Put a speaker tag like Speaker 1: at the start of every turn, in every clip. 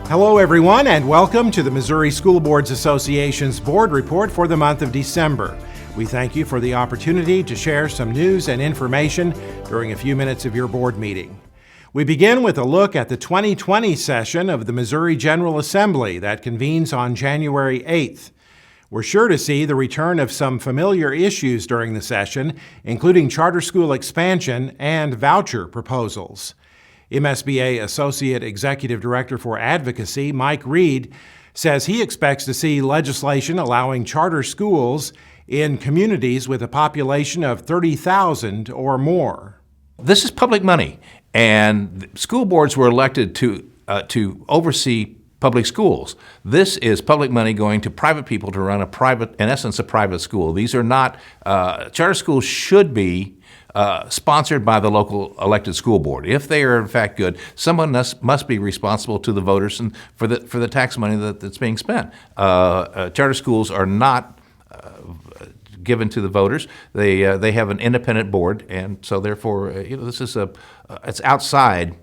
Speaker 1: Hello everyone, and welcome to the Missouri School Boards Association's Board Report for the month of December. We thank you for the opportunity to share some news and information during a few minutes of your board meeting. We begin with a look at the 2020 session of the Missouri General Assembly that convenes on January 8th. We're sure to see the return of some familiar issues during the session, including charter school expansion and voucher proposals. MSBA Associate Executive Director for Advocacy, Mike Reed, says he expects to see legislation allowing charter schools in communities with a population of 30,000 or more.
Speaker 2: This is public money, and school boards were elected to oversee public schools. This is public money going to private people to run in essence, a private school. These are not, charter schools should be sponsored by the local elected school board. If they are in fact good, someone must be responsible to the voters and for the tax money that's being spent. Charter schools are not given to the voters. They have an independent board, and so therefore, this is it's outside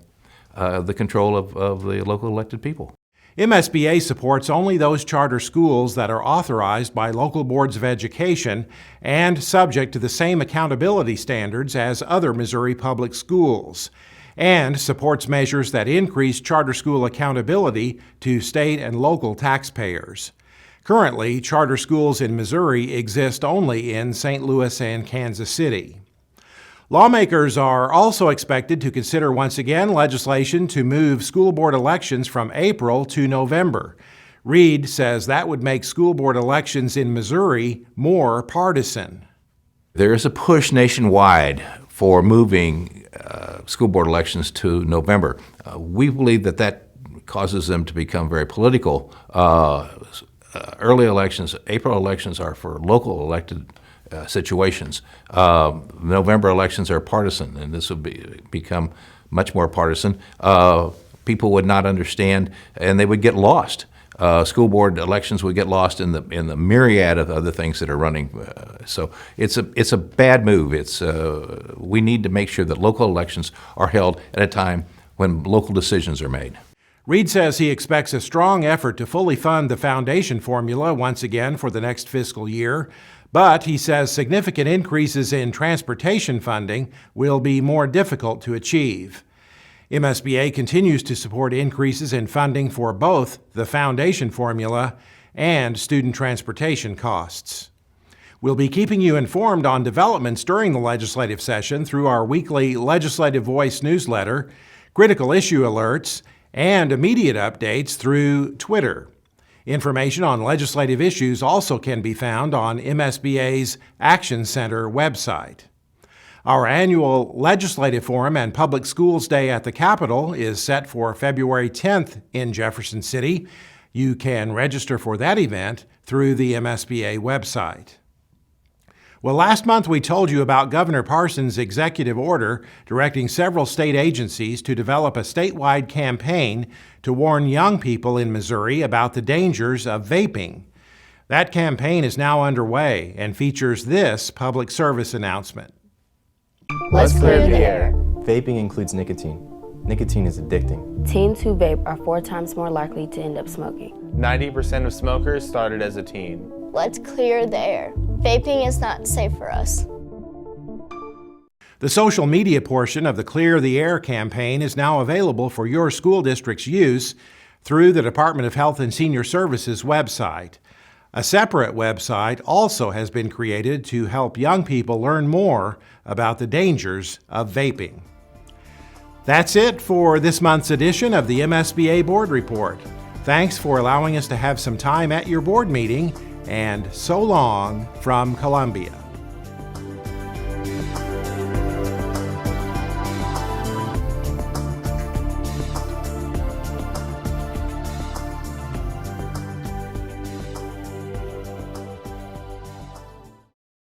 Speaker 2: the control of the local elected people.
Speaker 1: MSBA supports only those charter schools that are authorized by local boards of education and subject to the same accountability standards as other Missouri public schools, and supports measures that increase charter school accountability to state and local taxpayers. Currently, charter schools in Missouri exist only in St. Louis and Kansas City. Lawmakers are also expected to consider once again legislation to move school board elections from April to November. Reed says that would make school board elections in Missouri more partisan.
Speaker 2: There is a push nationwide for moving school board elections to November. We believe that causes them to become very political. Early elections, April elections, are for local elected situations. November elections are partisan, and this will become much more partisan. People would not understand, and they would get lost. School board elections would get lost in the myriad of other things that are running. So it's a bad move. We need to make sure that local elections are held at a time when local decisions are made.
Speaker 1: Reed says he expects a strong effort to fully fund the foundation formula once again for the next fiscal year, but he says significant increases in transportation funding will be more difficult to achieve. MSBA continues to support increases in funding for both the foundation formula and student transportation costs. We'll be keeping you informed on developments during the legislative session through our weekly Legislative Voice newsletter, critical issue alerts, and immediate updates through Twitter. Information on legislative issues also can be found on MSBA's Action Center website. Our annual Legislative Forum and Public Schools Day at the Capitol is set for February 10th in Jefferson City. You can register for that event through the MSBA website. Well, last month we told you about Governor Parsons' executive order directing several state agencies to develop a statewide campaign to warn young people in Missouri about the dangers of vaping. That campaign is now underway and features this public service announcement.
Speaker 3: Let's clear the air.
Speaker 4: Vaping includes nicotine. Nicotine is addicting.
Speaker 3: Teens who vape are 4 times more likely to end up smoking.
Speaker 5: 90% of smokers started as a teen.
Speaker 6: Let's clear the air. Vaping is not safe for us.
Speaker 1: The social media portion of the Clear the Air campaign is now available for your school district's use through the Department of Health and Senior Services website. A separate website also has been created to help young people learn more about the dangers of vaping. That's it for this month's edition of the MSBA Board Report. Thanks for allowing us to have some time at your board meeting, and so long from Columbia.